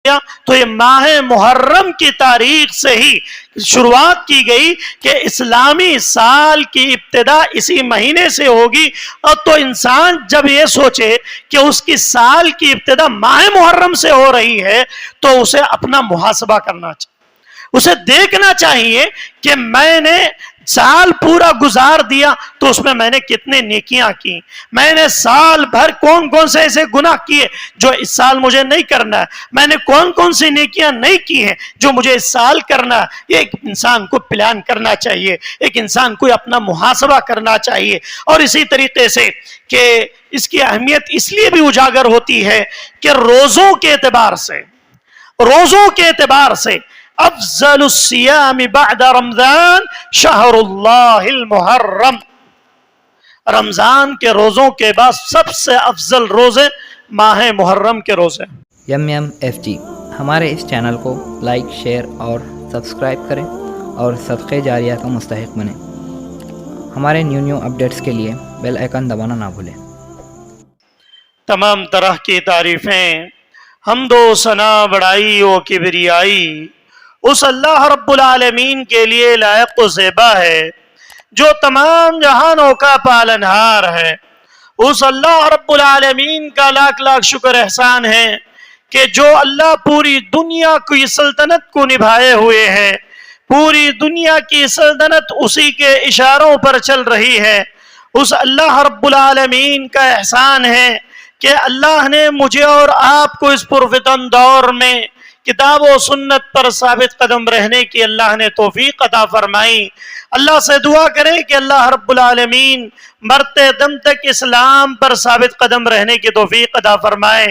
کیا؟ تو یہ ماہ محرم کی تاریخ سے ہی شروعات کی گئی کہ اسلامی سال کی ابتدا اسی مہینے سے ہوگی. اور تو انسان جب یہ سوچے کہ اس کی سال کی ابتدا ماہ محرم سے ہو رہی ہے تو اسے اپنا محاسبہ کرنا چاہیے. اسے دیکھنا چاہیے کہ میں نے سال پورا گزار دیا تو اس میں نے کتنے نیکیاں کی. میں نے سال بھر کون کون سے ایسے گناہ کیے جو اس سال مجھے نہیں کرنا ہے. میں نے کون کون سی نیکیاں نہیں کی ہیں جو مجھے اس سال کرنا ہے. یہ ایک انسان کو پلان کرنا چاہیے, ایک انسان کو اپنا محاسبہ کرنا چاہیے. اور اسی طریقے سے کہ اس کی اہمیت اس لیے بھی اجاگر ہوتی ہے کہ روزوں کے اعتبار سے افضل الصیام بعد رمضان شہر اللہ المحرم. رمضان کے روزوں کے بعد سب سے افضل روزے ماہ محرم کے روزے. FG ہمارے اس چینل کو لائک, شیئر اور سبسکرائب کریں اور صدقے جاریہ کا مستحق بنیں. ہمارے نیو اپڈیٹس کے لیے بیل آئیکن دبانا نہ بھولیں. تمام طرح کی تعریفیں, حمد و ثنا, بڑائی و کبریائی اس اللہ رب العالمین کے لیے لائق و زیبا ہے جو تمام جہانوں کا پالنہار ہے. اس اللہ رب العالمین کا لاکھ لاکھ شکر احسان ہے کہ جو اللہ پوری دنیا کی سلطنت کو نبھائے ہوئے ہے. پوری دنیا کی سلطنت اسی کے اشاروں پر چل رہی ہے. اس اللہ رب العالمین کا احسان ہے کہ اللہ نے مجھے اور آپ کو اس پرفتن دور میں کتاب و سنت پر ثابت قدم رہنے کی اللہ نے توفیق عطا فرمائی. اللہ سے دعا کریں کہ اللہ رب العالمین مرتے دم تک اسلام پر ثابت قدم رہنے کی توفیق عطا فرمائے,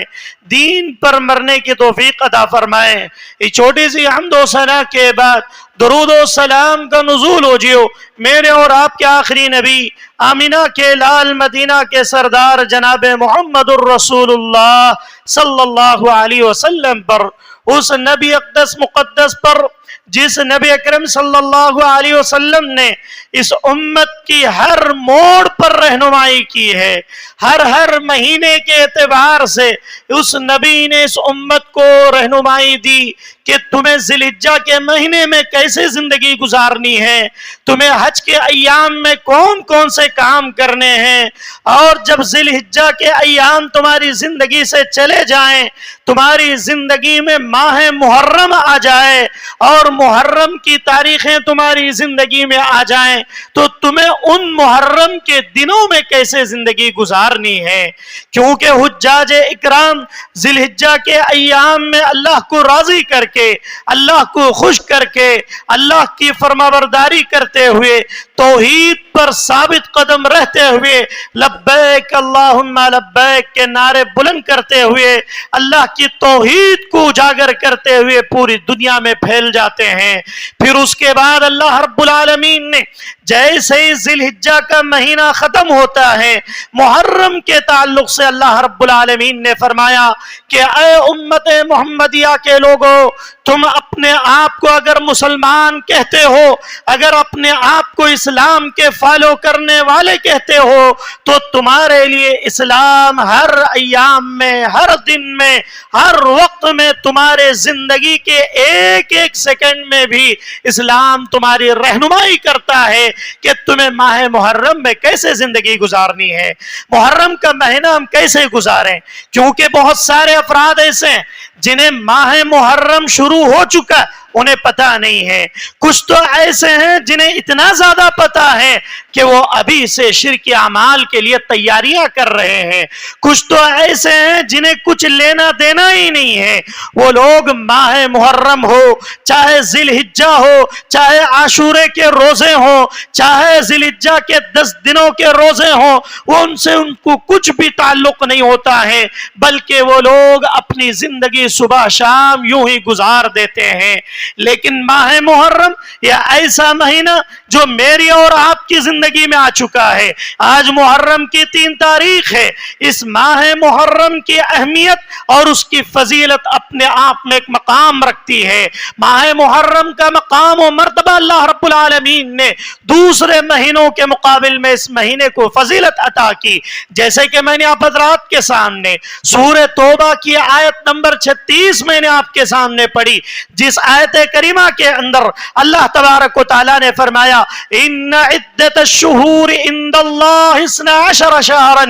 دین پر مرنے کی توفیق عطا فرمائے. یہ چھوٹی سی حمد و ثنا کے بعد درود و سلام کا نزول ہو جیو میرے اور آپ کے آخری نبی, آمینہ کے لال, مدینہ کے سردار جناب محمد الرسول اللہ صلی اللہ علیہ وسلم پر, اس نبی اقدس مقدس پر جس نبی اکرم صلی اللہ علیہ وسلم نے اس امت کی ہر موڑ پر رہنمائی کی ہے. ہر مہینے کے اعتبار سے اس نبی نے اس امت کو رہنمائی دی کہ تمہیں ذی الحجہ کے مہینے میں کیسے زندگی گزارنی ہے, تمہیں حج کے ایام میں کون کون سے کام کرنے ہیں, اور جب ذی الحجہ کے ایام تمہاری زندگی سے چلے جائیں, تمہاری زندگی میں ماہ محرم آ جائے اور محرم کی تاریخیں تمہاری زندگی میں آ جائیں تو تمہیں ان محرم کے دنوں میں کیسے زندگی گزارنی ہے. کیونکہ حجاج اکرام ذی الحجہ کے ایام میں اللہ کو راضی کر کے, اللہ کو خوش کر کے, اللہ کی فرمانبرداری کرتے ہوئے, توحید پر ثابت قدم رہتے ہوئے, لبیک اللہم لبیک کے نعرے بلند کرتے ہوئے, اللہ کی توحید کو اجاگر کرتے ہوئے پوری دنیا میں پھیل جاتے ہیں. پھر اس کے بعد اللہ رب العالمین نے جیسے ہی ذی الحجہ کا مہینہ ختم ہوتا ہے, محرم کے تعلق سے اللہ رب العالمین نے فرمایا کہ اے امت محمدیہ کے لوگوں, تم اپنے آپ کو اگر مسلمان کہتے ہو, اگر اپنے آپ کو اسلام کے فالو کرنے والے کہتے ہو, تو تمہارے لیے اسلام ہر ایام میں, ہر دن میں, ہر وقت میں, تمہارے زندگی کے ایک ایک سیکنڈ میں بھی اسلام تمہاری رہنمائی کرتا ہے کہ تمہیں ماہ محرم میں کیسے زندگی گزارنی ہے, محرم کا مہینہ ہم کیسے گزاریں. کیونکہ بہت سارے افراد ایسے ہیں جنہیں ماہ محرم شروع ہو چکا انہیں پتہ نہیں ہے. کچھ تو ایسے ہیں جنہیں اتنا زیادہ پتہ ہے کہ وہ ابھی سے شرک اعمال کے لیے تیاریاں کر رہے ہیں. کچھ تو ایسے ہیں جنہیں کچھ لینا دینا ہی نہیں ہے. وہ لوگ ماہ محرم ہو, چاہے ذی الحجہ ہو, چاہے عاشورے کے روزے ہوں, چاہے ذی الحجہ کے 10 دنوں کے روزے ہوں, وہ ان سے ان کو کچھ بھی تعلق نہیں ہوتا ہے, بلکہ وہ لوگ اپنی زندگی صبح شام یوں ہی گزار دیتے ہیں. لیکن ماہ محرم یہ ایسا مہینہ جو میری اور آپ کی زندگی میں آ چکا ہے. آج محرم کی 3 تاریخ ہے. اس ماہ محرم کی اہمیت اور اس کی فضیلت اپنے آپ میں ایک مقام رکھتی ہے. ماہ محرم کا مقام و مرتبہ اللہ رب العالمین نے دوسرے مہینوں کے مقابل میں اس مہینے کو فضیلت عطا کی. جیسے کہ میں نے آپ حضرات کے سامنے سورہ توبہ کی آیت نمبر 36 میں نے آپ کے سامنے پڑھی, جس آیت کریمہ کے اندر اللہ تبارک و تعالی نے فرمایا ان عدت الشہور عند اللہ 12 شہرا,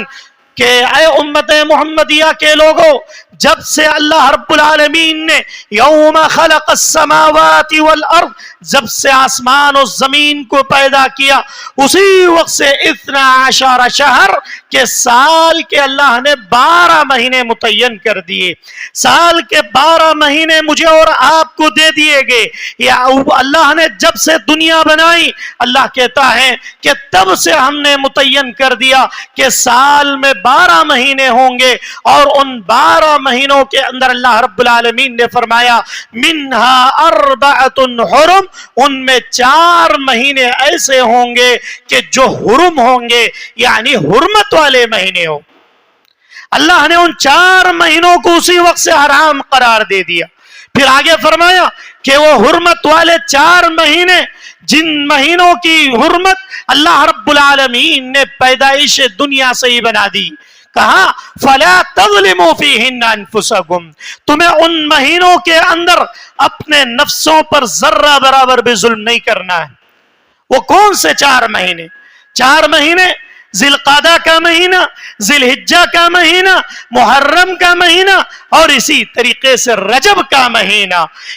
کہ اے امت محمدیہ کے لوگوں, جب سے اللہ رب العالمین نے یوم خلق السماوات والارض, جب سے آسمان و زمین کو پیدا کیا, اسی وقت سے 12 شہر کہ سال کے اللہ نے 12 مہینے متعین کر دیے. سال کے 12 مہینے مجھے اور آپ کو دے دیے گئے. یا اللہ نے جب سے دنیا بنائی, اللہ کہتا ہے کہ تب سے ہم نے متعین کر دیا کہ سال میں 12 مہینے ہوں گے, اور ان 12 مہینوں کے اندر اللہ رب العالمین نے فرمایا منہا 4 حرم, ان میں 4 مہینے ایسے ہوں گے کہ جو حرم ہوں گے, یعنی حرمت والے مہینے ہوں. اللہ نے ان 4 مہینوں کو اسی وقت سے حرام قرار دے دیا. پھر آگے فرمایا کہ وہ حرمت والے 4 مہینے, جن مہینوں کی حرمت اللہ رب العالمین نے پیدائش دنیا سے ہی بنا دی. کہا فلا تظلموا فیہن انفسکم, تمہیں ان مہینوں کے اندر اپنے نفسوں پر ذرہ برابر بھی ظلم نہیں کرنا ہے. وہ کون سے 4 مہینے؟ 4 مہینے ذی القعدہ کا مہینہ, ذی الحجہ کا مہینہ, محرم کا مہینہ, اور اسی طریقے سے رجب کا مہینہ.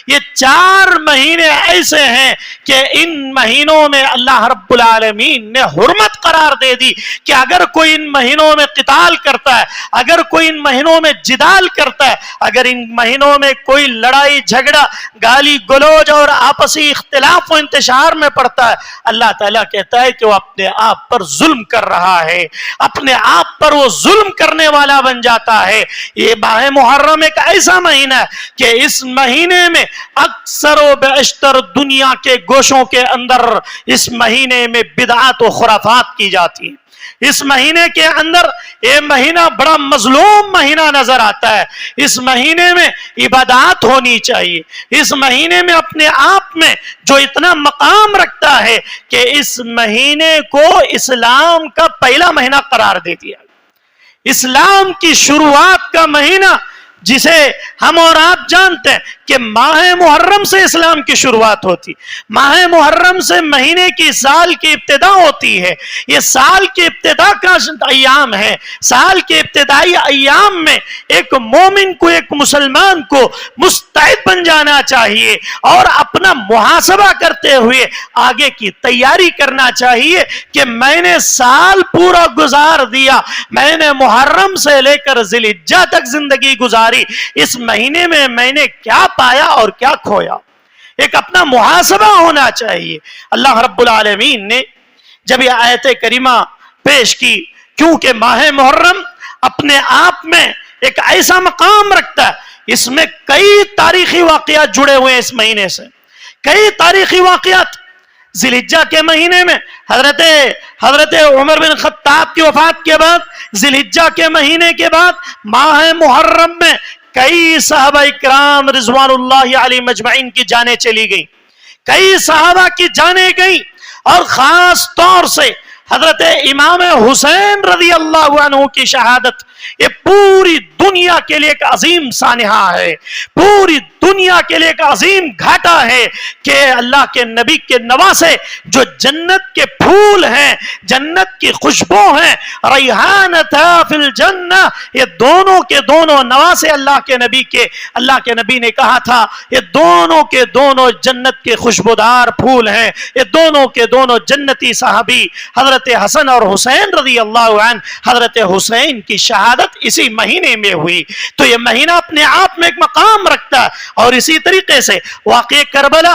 یہ 4 مہینے ایسے ہیں کہ ان مہینوں میں اللہ رب العالمین نے حرمت قرار دے دی کہ اگر کوئی ان مہینوں میں قتال کرتا ہے, اگر کوئی ان مہینوں میں جدال کرتا ہے, اگر ان مہینوں میں کوئی لڑائی جھگڑا, گالی گلوچ اور آپسی اختلاف و انتشار میں پڑتا ہے, اللہ تعالیٰ کہتا ہے کہ وہ اپنے آپ پر ظلم کر رہا ہے, اپنے آپ پر وہ ظلم کرنے والا بن جاتا ہے. یہ ماہ محرم ایک ایسا مہینہ ہے کہ اس مہینے میں اکثر و بیشتر دنیا کے گوشوں کے اندر اس مہینے میں بدعات و خرافات کی جاتی ہیں. اس مہینے کے اندر یہ مہینہ بڑا مظلوم مہینہ نظر آتا ہے. اس مہینے میں عبادات ہونی چاہیے. اس مہینے میں اپنے آپ میں جو اتنا مقام رکھتا ہے کہ اس مہینے کو اسلام کا پہلا مہینہ قرار دے دیا. اسلام کی شروعات کا مہینہ جسے ہم اور آپ جانتے ہیں کہ ماہ محرم سے اسلام کی شروعات ہوتی. ماہ محرم سے مہینے کی سال کی ابتدا ہوتی ہے. یہ سال کی ابتدا کا ایام ہے. سال کے ابتدائی ایام میں ایک مومن کو, ایک مسلمان کو مستعد بن جانا چاہیے اور اپنا محاسبہ کرتے ہوئے آگے کی تیاری کرنا چاہیے کہ میں نے سال پورا گزار دیا, میں نے محرم سے لے کر ذی الحجہ تک زندگی گزاری, اس مہینے میں نے کیا پایا اور کیا کھویا. ایک اپنا محاسبہ ہونا چاہیے. اللہ رب العالمین نے جب یہ آیت کریمہ پیش کی, کیونکہ ماہ محرم اپنے آپ میں ایک ایسا مقام رکھتا ہے, اس میں کئی تاریخی واقعات جڑے ہوئے ہیں. اس مہینے سے کئی تاریخی واقعات. ذی الحجہ کے مہینے میں حضرت عمر بن خطاب کی وفات کے بعد, ذی الحجہ کے مہینے کے بعد ماہ محرم میں کئی صحابہ اکرام رضوان اللہ علیہم اجمعین کی جانیں چلی گئیں, کئی صحابہ کی جانیں گئیں, اور خاص طور سے حضرت امام حسین رضی اللہ عنہ کی شہادت یہ پوری دنیا کے لیے ایک عظیم سانحہ ہے, پوری دنیا کے لیے ایک عظیم گھاٹا ہے کہ اللہ کے نبی کے نواسے جو جنت کے پھول ہیں, جنت کی خوشبو ہیں, ریحانتا فی الجنہ, یہ دونوں کے دونوں نواسے اللہ کے نبی نے کہا تھا یہ دونوں کے دونوں جنت کے خوشبودار پھول ہیں. یہ دونوں کے دونوں جنتی صحابی حضرت حسن اور حسین رضی اللہ عنہ, حضرت حسین کی شہادت اسی مہینے میں ہوئی. تو یہ مہینہ اپنے آپ میں ایک مقام رکھتا ہے. اور اسی طریقے سے واقعہ کربلا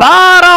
12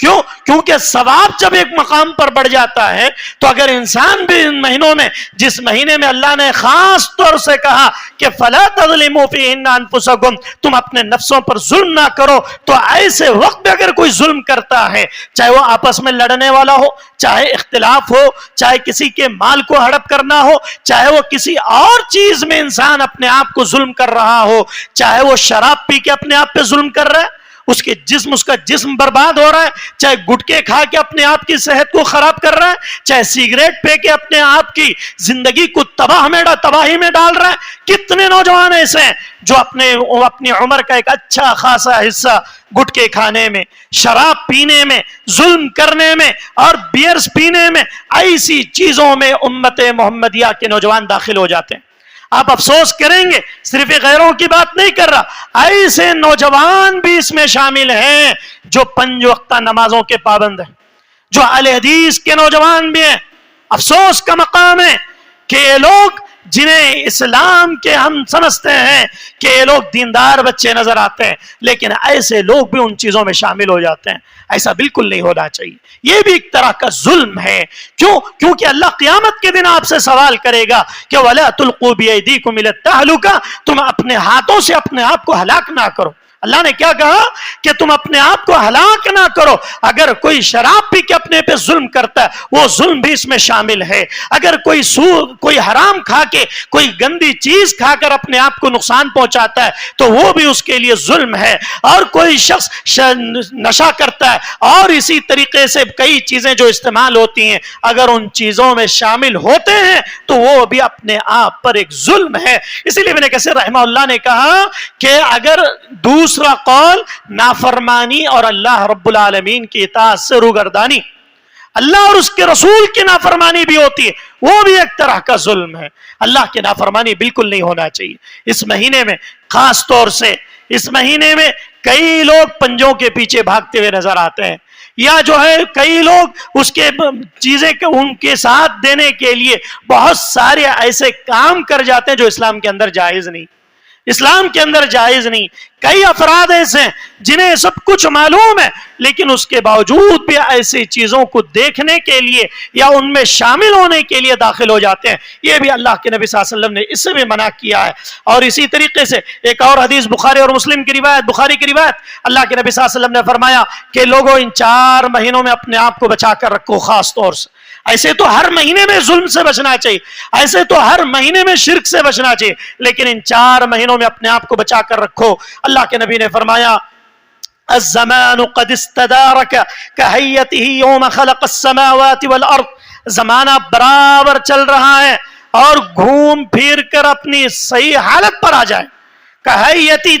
کیوں؟ کیونکہ ثواب جب ایک مقام پر بڑھ جاتا ہے تو اگر انسان بھی ان مہینوں میں، جس مہینے میں اللہ نے خاص طور سے کہا کہ فَلَا تَظْلِمُوا فِيهِنَّ أَنفُسَكُمْ، تم اپنے نفسوں پر ظلم نہ کرو، تو ایسے وقت میں اگر کوئی ظلم کرتا ہے، چاہے وہ آپس میں لڑنے والا ہو، چاہے اختلاف ہو، چاہے کسی کے مال کو ہڑپ کرنا ہو، چاہے وہ کسی اور چیز میں انسان اپنے آپ کو ظلم کر رہا ہو، چاہے وہ شراب پی کے اپنے آپ پہ ظلم کر رہا ہے، اس کا جسم برباد ہو رہا ہے، چاہے گٹکے کھا کے اپنے آپ کی صحت کو خراب کر رہا ہے، چاہے سگریٹ پی کے اپنے آپ کی زندگی کو تباہی میں ڈال رہا ہے۔ کتنے نوجوان ایسے ہیں جو اپنی عمر کا ایک اچھا خاصا حصہ گٹکے کھانے میں، شراب پینے میں، ظلم کرنے میں اور بیئرز پینے میں، ایسی چیزوں میں امت محمدیہ کے نوجوان داخل ہو جاتے ہیں۔ آپ افسوس کریں گے، صرف غیروں کی بات نہیں کر رہا، ایسے نوجوان بھی اس میں شامل ہیں جو 5 وقتہ نمازوں کے پابند ہیں، جو اہل حدیث کے نوجوان بھی ہیں۔ افسوس کا مقام ہے کہ یہ لوگ جنہیں اسلام کے ہم سمجھتے ہیں کہ یہ لوگ دیندار بچے نظر آتے ہیں، لیکن ایسے لوگ بھی ان چیزوں میں شامل ہو جاتے ہیں۔ ایسا بالکل نہیں ہونا چاہیے، یہ بھی ایک طرح کا ظلم ہے۔ کیونکہ اللہ قیامت کے دن آپ سے سوال کرے گا کہ وَلَا تُلْقُوا بِأَيْدِيكُمْ إِلَى التَّهْلُكَةِ، تم اپنے ہاتھوں سے اپنے آپ کو ہلاک نہ کرو۔ اللہ نے کیا کہا کہ تم اپنے آپ کو ہلاک نہ کرو۔ اگر کوئی شراب پی کے اپنے پہ ظلم کرتا ہے وہ ظلم بھی اس میں شامل ہے۔ اگر کوئی حرام کھا کے، کوئی گندی چیز کھا کر اپنے آپ کو نقصان پہنچاتا ہے تو وہ بھی اس کے لیے ظلم ہے۔ اور کوئی شخص نشہ کرتا ہے اور اسی طریقے سے کئی چیزیں جو استعمال ہوتی ہیں، اگر ان چیزوں میں شامل ہوتے ہیں تو وہ بھی اپنے آپ پر ایک ظلم ہے۔ اسی لیے ابن کثیر رحمہ اللہ نے کہا کہ اگر دوسرا قول نافرمانی اور اللہ رب العالمین کی اطاعت سے روگردانی، اللہ اور اس کے رسول کی نافرمانی بھی ہوتی ہے، وہ بھی ایک طرح کا ظلم ہے۔ اللہ کی نافرمانی بالکل نہیں ہونا چاہیے۔ اس مہینے میں خاص طور سے اس مہینے میں کئی لوگ پنجوں کے پیچھے بھاگتے ہوئے نظر آتے ہیں، یا جو ہے کئی لوگ اس کے چیزیں ان کے ساتھ دینے کے لیے بہت سارے ایسے کام کر جاتے ہیں جو اسلام کے اندر جائز نہیں، اسلام کے اندر جائز نہیں۔ کئی افراد ایسے ہیں جنہیں سب کچھ معلوم ہے لیکن اس کے باوجود بھی ایسی چیزوں کو دیکھنے کے لیے یا ان میں شامل ہونے کے لیے داخل ہو جاتے ہیں۔ یہ بھی اللہ کے نبی صلی اللہ علیہ وسلم نے اس سے بھی منع کیا ہے۔ اور اسی طریقے سے ایک اور حدیث بخاری اور مسلم کی روایت، بخاری کی روایت، اللہ کے نبی صلی اللہ علیہ وسلم نے فرمایا کہ لوگوں ان 4 مہینوں میں اپنے آپ کو بچا کر رکھو۔ خاص طور سے ایسے تو ہر مہینے میں ظلم سے بچنا چاہیے، ایسے تو ہر مہینے میں شرک سے بچنا چاہیے، لیکن ان 4 مہینوں میں اپنے آپ کو بچا کر رکھو۔ اللہ کے نبی نے فرمایا الزمان قد استدارك كهيئته يوم خلق السماوات والارض، زمانہ برابر چل رہا ہے اور گھوم پھر کر اپنی صحیح حالت پر آ جائے۔ کہیتی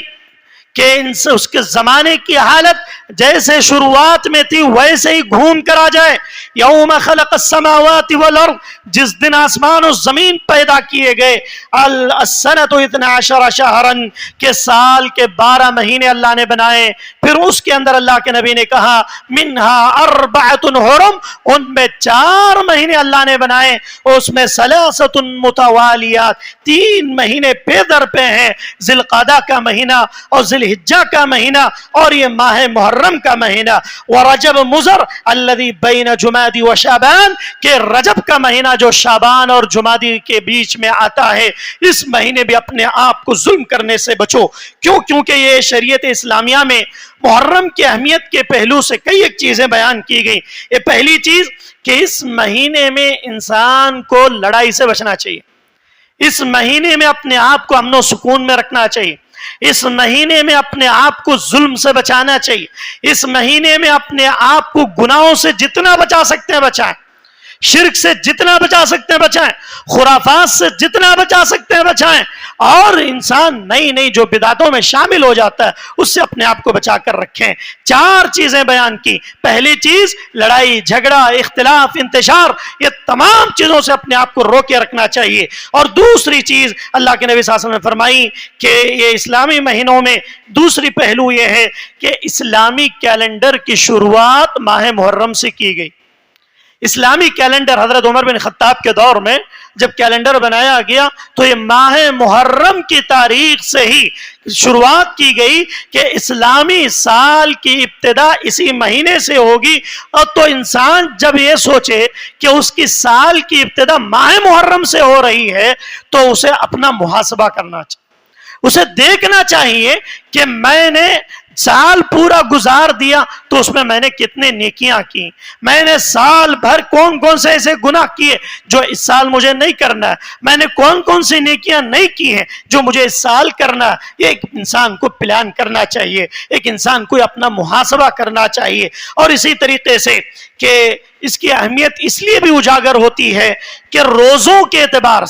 کہ اس کے زمانے کی حالت جیسے شروعات میں تھی ویسے ہی گھوم کر آ جائے۔ یوم خلق السماوات والارض، جس دن آسمان و زمین پیدا کیے گئے، السنۃ 12 شہرا، کہ سال کے 12 مہینے اللہ نے بنائے۔ پھر اس کے اندر اللہ کے نبی نے کہا منها 4 حرم، ان میں 4 مہینے اللہ نے بنائے، اس میں 3 متوالیات، 3 مہینے پہ در پہ ہیں، ذی القعدہ کا مہینہ اور ذی الحجہ کا مہینہ اور یہ ماہ محرم کا مہینہ، ورجب مضر الذی بین جمادی و شعبان، کہ رجب کا مہینہ جو شعبان اور جمادی کے بیچ میں آتا ہے، اس مہینے بھی اپنے آپ کو ظلم کرنے سے بچو۔ کیونکہ یہ شریعت اسلامیہ میں محرم کی اہمیت کے پہلو سے کئی ایک چیزیں بیان کی گئی۔ یہ پہلی چیز کہ اس مہینے میں انسان کو لڑائی سے بچنا چاہیے، اس مہینے میں اپنے آپ کو امن و سکون میں رکھنا چاہیے، اس مہینے میں اپنے آپ کو ظلم سے بچانا چاہیے، اس مہینے میں اپنے آپ کو گناہوں سے جتنا بچا سکتے ہیں بچائیں، شرک سے جتنا بچا سکتے ہیں بچائیں، خرافات سے جتنا بچا سکتے ہیں بچائیں، اور انسان نئی جو بدعتوں میں شامل ہو جاتا ہے اس سے اپنے آپ کو بچا کر رکھیں۔ 4 چیزیں بیان کی۔ پہلی چیز لڑائی جھگڑا اختلاف انتشار، یہ تمام چیزوں سے اپنے آپ کو روکے رکھنا چاہیے۔ اور دوسری چیز اللہ کے نبی صلی اللہ علیہ وسلم نے فرمائی کہ یہ اسلامی مہینوں میں دوسری پہلو یہ ہے کہ اسلامی کیلنڈر کی شروعات ماہ محرم سے کی گئی۔ اسلامی کیلنڈر حضرت عمر بن خطاب کے دور میں جب کیلنڈر بنایا گیا تو یہ ماہ محرم کی تاریخ سے ہی شروعات کی گئی کہ اسلامی سال کی ابتدا اسی مہینے سے ہوگی. اور تو انسان جب یہ سوچے کہ اس کی سال کی ابتدا ماہ محرم سے ہو رہی ہے تو اسے اپنا محاسبہ کرنا چاہیے, اسے دیکھنا چاہیے کہ میں نے سال پورا گزار دیا تو اس میں نے کتنے نیکیاں کی, میں نے سال بھر کون کون سے ایسے گناہ کیے جو اس سال مجھے نہیں کرنا ہے, میں نے کون کون سی نیکیاں نہیں کی ہیں جو مجھے اس سال کرنا ہے. یہ ایک انسان کو پلان کرنا چاہیے, ایک انسان کو اپنا محاسبہ کرنا چاہیے. اور اسی طریقے سے کہ اس کی اہمیت اس لیے بھی اجاگر ہوتی ہے کہ روزوں کے اعتبار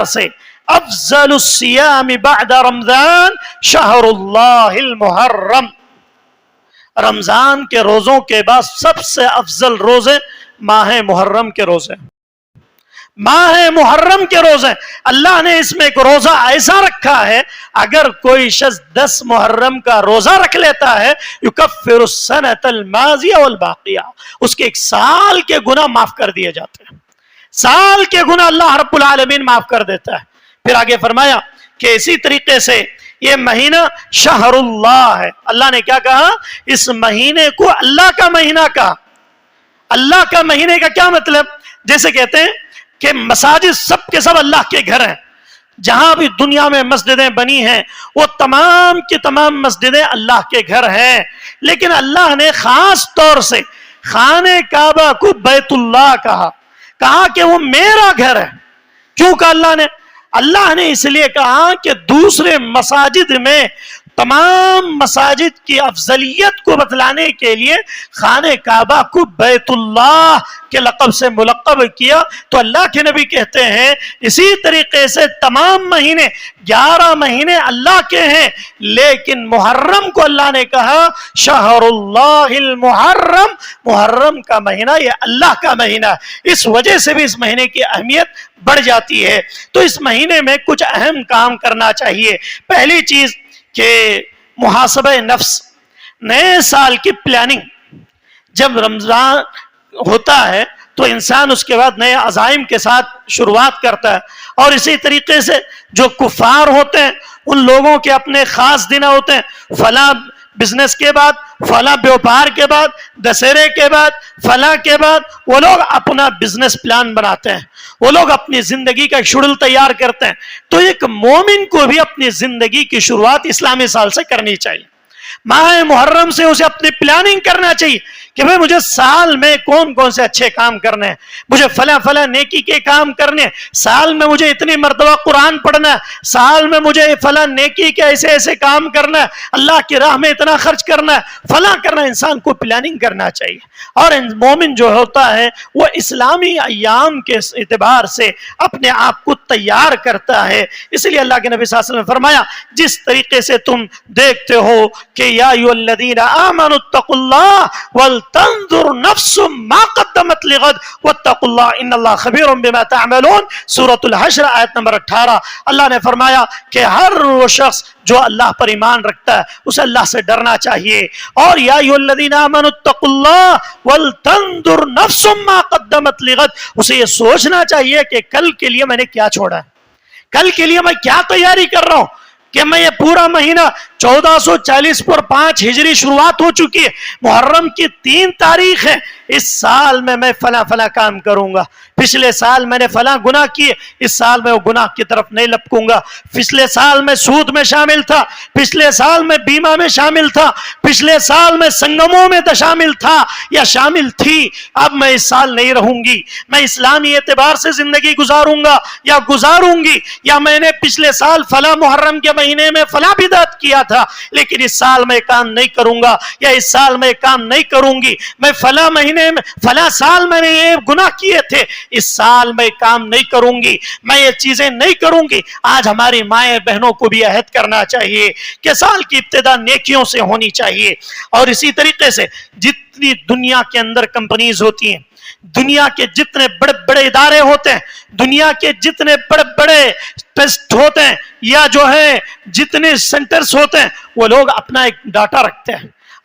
سے افضل الصیام بعد رمضان شہر اللہ المحرم, رمضان کے روزوں کے بعد سب سے افضل روزے ماہ محرم کے روزے, ماہ محرم کے روزے. اللہ نے اس میں ایک روزہ ایسا رکھا ہے, اگر کوئی شخص 10 محرم کا روزہ رکھ لیتا ہے یکفر السنۃ الماضیہ والباقیہ, اس کے ایک سال کے گناہ معاف کر دیے جاتے ہیں, سال کے گناہ اللہ رب العالمین معاف کر دیتا ہے. پھر آگے فرمایا کہ اسی طریقے سے یہ مہینہ شہر اللہ ہے. اللہ نے کیا کہا؟ اس مہینے کو اللہ کا مہینہ کہا. اللہ کا مہینے کا کیا مطلب؟ جیسے کہتے ہیں کہ مساجد سب کے سب اللہ کے گھر ہیں, جہاں بھی دنیا میں مسجدیں بنی ہیں وہ تمام کی تمام مسجدیں اللہ کے گھر ہیں, لیکن اللہ نے خاص طور سے خانہ کعبہ کو بیت اللہ کہا کہ وہ میرا گھر ہے. کیوں کہا اللہ نے اس لیے کہا کہ دوسرے مساجد میں تمام مساجد کی افضلیت کو بتلانے کے لیے خانہ کعبہ کو بیت اللہ کے لقب سے ملقب کیا. تو اللہ کے نبی کہتے ہیں اسی طریقے سے تمام مہینے 11 مہینے اللہ کے ہیں, لیکن محرم کو اللہ نے کہا شہر اللہ المحرم, محرم کا مہینہ یہ اللہ کا مہینہ. اس وجہ سے بھی اس مہینے کی اہمیت بڑھ جاتی ہے. تو اس مہینے میں کچھ اہم کام کرنا چاہیے. پہلی چیز کہ محاسبہ نفس, نئے سال کی پلاننگ. جب رمضان ہوتا ہے تو انسان اس کے بعد نئے عزائم کے ساتھ شروعات کرتا ہے, اور اسی طریقے سے جو کفار ہوتے ہیں ان لوگوں کے اپنے خاص دن ہوتے ہیں, فلاں بزنس کے بعد, فلاں بیوپار کے بعد, دسہرے کے بعد, فلاں کے بعد وہ لوگ اپنا بزنس پلان بناتے ہیں, وہ لوگ اپنی زندگی کا شیڈول تیار کرتے ہیں. تو ایک مومن کو بھی اپنی زندگی کی شروعات اسلامی سال سے کرنی چاہیے. ماہ محرم سے اسے اپنی پلاننگ کرنا چاہیے کہ بھئی مجھے سال میں کون کون سے اچھے کام کرنے ہیں, مجھے فلاں نیکی کے کام کرنے ہیں, سال میں مجھے اتنی مرتبہ قرآن پڑھنا ہے, سال میں مجھے فلاں نیکی کے ایسے کام کرنا ہے, اللہ کی راہ میں اتنا خرچ کرنا ہے, فلاں کرنا ہے. انسان کو پلاننگ کرنا چاہیے. اور مومن جو ہوتا ہے وہ اسلامی ایام کے اعتبار سے اپنے آپ کو تیار کرتا ہے. اس لیے اللہ کے نبی صلی اللہ علیہ وسلم نے فرمایا جس طریقے سے تم دیکھتے ہو کہ یا ایھا الذین آمنوا اتقوا اللہ ولتنظر نفس ما قدمت لغد واتقوا اللہ ان اللہ خبیر بما تعملون, سورۃ الحشر آیت نمبر 18. اللہ نے فرمایا کہ ہر وہ شخص جو اللہ پر ایمان رکھتا ہے اسے اللہ سے ڈرنا چاہیے. اور یا ایھا الذین آمنوا اتقوا اللہ ولتنظر نفس ما قدمت لغد, اسے یہ سوچنا چاہیے کہ کل کے لیے میں نے کیا چھوڑا ہے, کل کے لیے میں کیا تیاری کر رہا ہوں, کہ میں یہ پورا مہینہ 1440 پر 5 ہجری شروعات ہو چکی ہے, محرم کی 3 تاریخ ہے, اس سال میں فلاں کام کروں گا, پچھلے سال میں نے فلاں گناہ کیے, اس سال میں وہ گناہ کی طرف نہیں لپکوں گا, پچھلے سال میں سود میں شامل تھا, پچھلے سال میں بیمہ میں شامل تھا, پچھلے سال میں سنگموں میں شامل تھا یا شامل تھی, اب میں اس سال نہیں رہوں گی, میں اسلامی اعتبار سے زندگی گزاروں گا یا گزاروں گی, یا میں نے پچھلے سال فلاں محرم کے مہینے میں فلاں بدعت کیا تھا لیکن اس سال میں کام نہیں کروں گا, یا اس سال میں کام نہیں کروں گی, میں فلاں مہینے میں فلاں سال میں نے یہ گناہ کیے تھے, اس سال میں کام نہیں کروں گی, میں یہ چیزیں نہیں کروں گی. آج ہماری مائیں بہنوں کو بھی عہد کرنا چاہیے کہ سال کی ابتدا نیکیوں سے ہونی چاہیے. اور اسی طریقے سے جتنی دنیا کے اندر کمپنیز ہوتی ہیں, دنیا کے جتنے بڑے بڑے ادارے ہوتے ہیں, دنیا کے جتنے بڑے بڑے ٹیسٹ ہوتے ہیں یا جو ہے جتنے سینٹرز ہوتے ہیں, وہ لوگ اپنا ایک ڈاٹا رکھتے ہیں,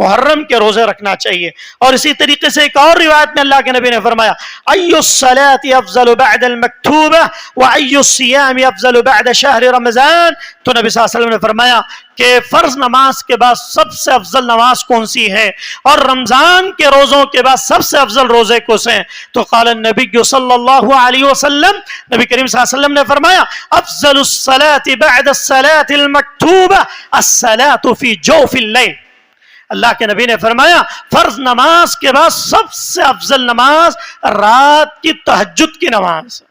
محرم کے روزے رکھنا چاہیے. اور اسی طریقے سے ایک اور روایت میں اللہ کے نبی نے فرمایا ای الصلاۃ افضل بعد المکتوبہ وای الصیام افضل بعد شہر رمضان. تو نبی صلی اللہ علیہ وسلم نے فرمایا کہ فرض نماز کے بعد سب سے افضل نماز کون سی ہے اور رمضان کے روزوں کے بعد سب سے افضل روزے کون سے ہیں؟ تو قال النبی صلی اللہ علیہ وسلم، نبی کریم صلی اللہ علیہ وسلم نے فرمایا افضل الصلاۃ بعد الصلاۃ المکتوبہ الصلاۃ فی جوف اللیل. اللہ کے نبی نے فرمایا فرض نماز کے بعد سب سے افضل نماز رات کی تہجد کی نماز،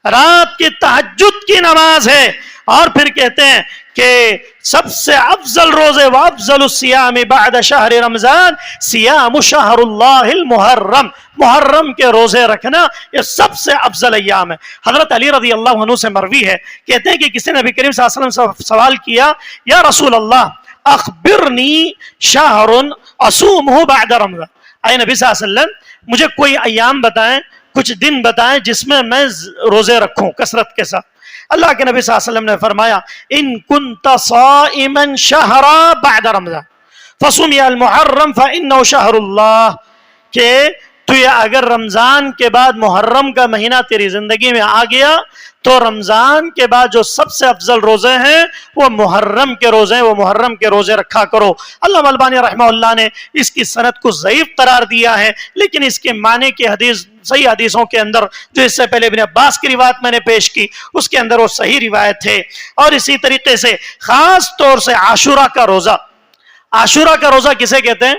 رات کی تہجد کی نماز ہے. اور پھر کہتے ہیں کہ سب سے افضل روزے وافضل الصیام بعد شہر رمضان صیام شہر اللہ المحرم، محرم کے روزے رکھنا یہ سب سے افضل ایام ہے. حضرت علی رضی اللہ عنہ سے مروی ہے، کہتے ہیں کہ کسی نے نبی کریم صلی اللہ علیہ وسلم سے سوال کیا یا رسول اللہ اخبرنی شہر اصومہ بعد رمضان، اے نبی صلی اللہ علیہ وسلم مجھے کوئی ایام بتائیں، کچھ دن بتائیں جس میں میں روزے رکھوں کثرت کے ساتھ. اللہ کے نبی صلی اللہ علیہ وسلم نے فرمایا ان کنت صائما شہرا بعد رمضان فصوم المحرم فانه شہر اللہ، کہ تو یہ اگر رمضان کے بعد محرم کا مہینہ تیری زندگی میں آ گیا تو رمضان کے بعد جو سب سے افضل روزے ہیں وہ محرم کے روزے ہیں، وہ محرم کے روزے رکھا کرو. علامہ البانی رحمہ اللہ نے اس کی سند کو ضعیف قرار دیا ہے، لیکن اس کے معنی کی حدیث صحیح حدیثوں کے اندر جو اس سے پہلے ابن عباس کی روایت میں نے پیش کی اس کے اندر وہ صحیح روایت ہے. اور اسی طریقے سے خاص طور سے عاشورہ کا روزہ، عاشورہ کا روزہ کسے کہتے ہیں؟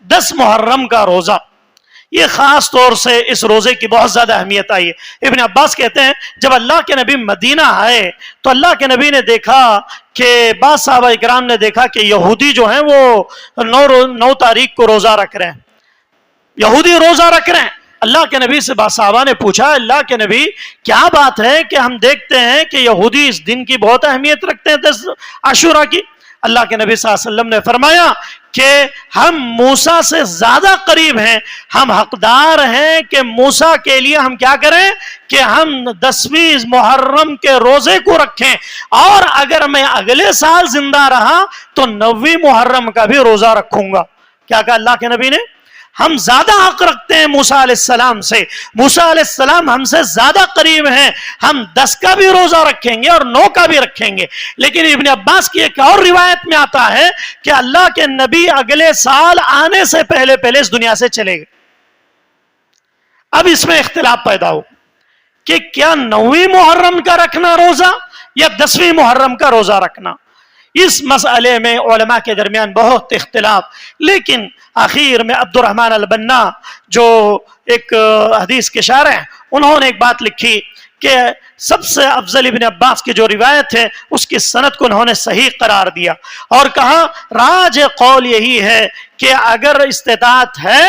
10 محرم کا روزہ. یہ خاص طور سے اس روزے کی بہت زیادہ اہمیت آئی ہے. ابن عباس کہتے ہیں جب اللہ کے نبی مدینہ آئے تو اللہ کے نبی نے دیکھا کہ بعض صحابہ اکرام نے دیکھا کہ یہودی جو ہیں وہ 9 تاریخ کو روزہ رکھ رہے ہیں، یہودی روزہ رکھ رہے ہیں. اللہ کے نبی سے صحابہ نے پوچھا اللہ کے نبی کیا بات ہے کہ ہم دیکھتے ہیں کہ یہودی اس دن کی بہت اہمیت رکھتے ہیں 10 عاشورہ کی. اللہ کے نبی صلی اللہ علیہ وسلم نے فرمایا کہ ہم موسیٰ سے زیادہ قریب ہیں، ہم حقدار ہیں کہ موسیٰ کے لیے ہم کیا کریں کہ ہم 10ویں محرم کے روزے کو رکھیں، اور اگر میں اگلے سال زندہ رہا تو 9ویں محرم کا بھی روزہ رکھوں گا. کیا کہا اللہ کے نبی نے؟ ہم زیادہ حق رکھتے ہیں موسیٰ علیہ السلام سے، موسیٰ علیہ السلام ہم سے زیادہ قریب ہیں، ہم 10 کا بھی روزہ رکھیں گے اور 9 کا بھی رکھیں گے. لیکن ابن عباس کی ایک اور روایت میں آتا ہے کہ اللہ کے نبی اگلے سال آنے سے پہلے پہلے اس دنیا سے چلے گئے. اب اس میں اختلاف پیدا ہو کہ کیا 9ویں محرم کا رکھنا روزہ یا 10ویں محرم کا روزہ رکھنا. اس مسئلے میں علماء کے درمیان بہت اختلاف، لیکن آخر میں عبد الرحمن البنا جو ایک حدیث کے شارح ہیں انہوں نے ایک بات لکھی کہ سب سے افضل ابن عباس کی جو روایت ہے اس کی سند کو انہوں نے صحیح قرار دیا اور کہا راج قول یہی ہے کہ اگر استطاعت ہے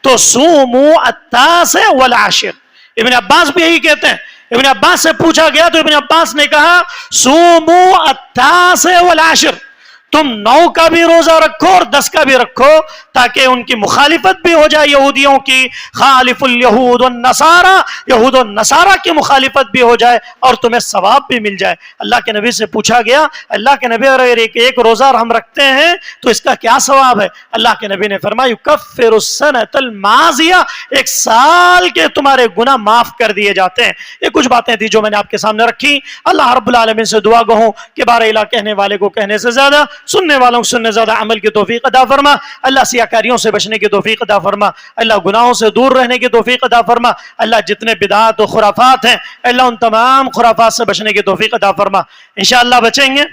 تو صوموا التاسع والعاشر. ابن عباس بھی یہی کہتے ہیں. ابن عباس سے پوچھا گیا تو ابن عباس نے کہا صوموا التاسع والعاشر، تم 9 کا بھی روزہ رکھو اور 10 کا بھی رکھو تاکہ ان کی مخالفت بھی ہو جائے یہودیوں کی. خالف الیہود والنصارى، یہود و نصارہ کی مخالفت بھی ہو جائے اور تمہیں ثواب بھی مل جائے. اللہ کے نبی سے پوچھا گیا اللہ کے نبی اگر ایک روزہ ہم رکھتے ہیں تو اس کا کیا ثواب ہے؟ اللہ کے نبی نے فرمایا یکفر السنۃ الماضیہ، 1 سال کے تمہارے گناہ معاف کر دیے جاتے ہیں. یہ کچھ باتیں تھی جو میں نے آپ کے سامنے رکھی. اللہ رب العالمین سے دعا گو ہوں کہ بار الہ کہنے والے کو کہنے سے زیادہ، سننے والوں کو سننے زیادہ عمل کی توفیق عطا فرما. اللہ سیاکاریوں سے بچنے کی توفیق عطا فرما. اللہ گناہوں سے دور رہنے کی توفیق عطا فرما. اللہ جتنے بدعات و خرافات ہیں اللہ ان تمام خرافات سے بچنے کی توفیق عطا فرما. انشاءاللہ بچیں گے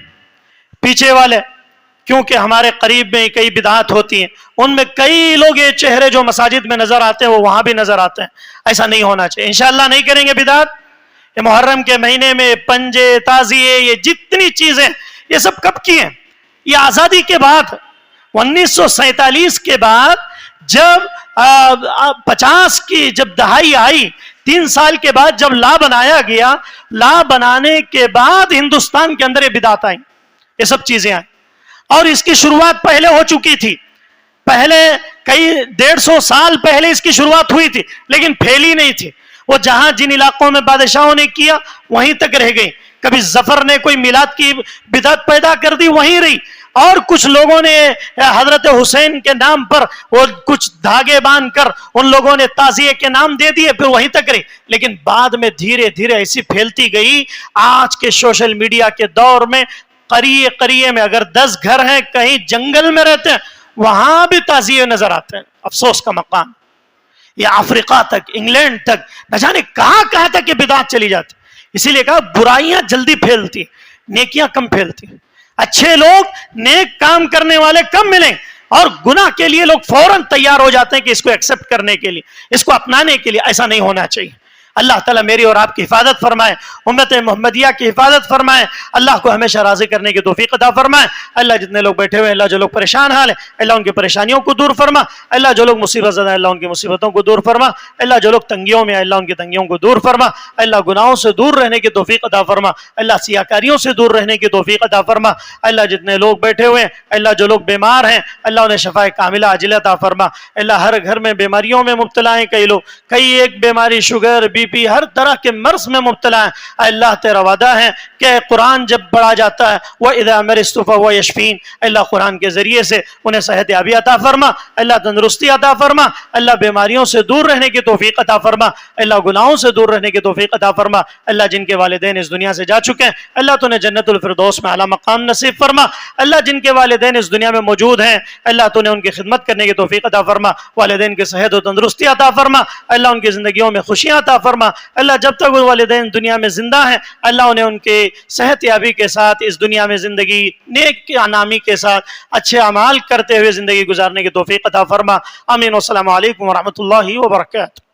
پیچھے والے، کیونکہ ہمارے قریب میں کئی بدعات ہوتی ہیں، ان میں کئی لوگ یہ چہرے جو مساجد میں نظر آتے ہیں وہ وہاں بھی نظر آتے ہیں. ایسا نہیں ہونا چاہیے. انشاءاللہ نہیں کریں گے بدعات. یہ محرم کے مہینے میں پنجے تعزیے یہ جتنی چیزیں یہ سب کب کی ہیں؟ یہ آزادی کے بعد 1947 کے بعد جب 50 کی جب دہائی آئی، 3 سال کے بعد جب لا بنایا گیا، لا بنانے کے بعد ہندوستان کے اندر یہ بدعات آئیں، یہ سب چیزیں آئیں. اور اس کی شروعات پہلے ہو چکی تھی، پہلے کئی 150 سال پہلے اس کی شروعات ہوئی تھی لیکن پھیلی نہیں تھی. وہ جہاں جن علاقوں میں بادشاہوں نے کیا وہیں تک رہ گئی. کبھی ظفر نے کوئی میلاد کی بدعت پیدا کر دی وہیں رہی، اور کچھ لوگوں نے حضرت حسین کے نام پر وہ کچھ دھاگے باندھ کر ان لوگوں نے تعزیے کے نام دے دیے، پھر وہیں تک رہی، لیکن بعد میں دھیرے دھیرے ایسی پھیلتی گئی. آج کے سوشل میڈیا کے دور میں قریے قریے میں اگر 10 گھر ہیں کہیں جنگل میں رہتے ہیں وہاں بھی تعزیے نظر آتے ہیں. افسوس کا مقام، یہ افریقہ تک، انگلینڈ تک، نہ جانے کہاں کہاں تک یہ بدعت چلی جاتی. اسی لیے کہا برائیاں جلدی پھیلتی، نیکیاں کم پھیلتی. اچھے لوگ، نیک کام کرنے والے کم ملیں، اور گناہ کے لیے لوگ فوراً تیار ہو جاتے ہیں کہ اس کو ایکسپٹ کرنے کے لیے، اس کو اپنانے کے لیے. ایسا نہیں ہونا چاہیے. اللہ تعالیٰ میری اور آپ کی حفاظت فرمائے، امت محمدیہ کی حفاظت فرمائے، اللہ کو ہمیشہ راضی کرنے کی توفیق عطا فرمائے. اللہ جتنے لوگ بیٹھے ہوئے، اللہ جو لوگ پریشان حال ہیں اللہ ان کی پریشانیوں کو دور فرما، اللہ جو لوگ مصیبت زدہ ہیں اللہ ان کی مصیبتوں کو دور فرما، اللہ جو لوگ تنگیوں میں ہیں اللہ ان کی تنگیوں کو دور فرما، اللہ گناہوں سے دور رہنے کی توفیق عطا فرما، اللہ سیاکاریوں سے دور رہنے کی توفیق عطا فرما. اللہ جتنے لوگ بیٹھے ہوئے ہیں اللہ جو لوگ بیمار ہیں اللہ انہیں شفاء کاملہ عاجلہ عطا فرما. اللہ ہر گھر میں بیماریوں میں مبتلا ہیں کئی لوگ، کئی ایک بیماری شوگر بی پی ہر طرح کے مرض میں مبتلا ہیں. اللہ تیرا وعدہ ہے کہ قرآن جب پڑھا جاتا ہے وَإِذَا مَرِضْتُ فَهُوَ يَشْفِينِ، اللہ قرآن کے ذریعے سے انہیں صحت یابی عطا فرما، اللہ تندرستی عطا فرما، اللہ بیماریوں سے دور رہنے کی توفیق عطا فرما، اللہ گناہوں سے دور رہنے کی توفیق عطا فرما. اللہ جن کے والدین اس دنیا سے جا چکے ہیں اللہ تو انہیں جنت الفردوس میں اعلیٰ مقام نصیب فرما. اللہ جن کے والدین اس دنیا میں موجود ہیں اللہ تو انہیں ان کی خدمت کرنے کی توفیق عطا فرما، والدین کی صحت و تندرستی عطا فرما، اللہ ان کی زندگیوں میں خوشیاں عطا فرما. اللہ جب تک وہ والدین دنیا میں زندہ ہیں اللہ انہیں ان کے صحت یابی کے ساتھ اس دنیا میں زندگی نیک انعامی کے ساتھ اچھے اعمال کرتے ہوئے زندگی گزارنے کی توفیق عطا فرما. آمین. والسلام علیکم ورحمۃ اللہ وبرکاتہ.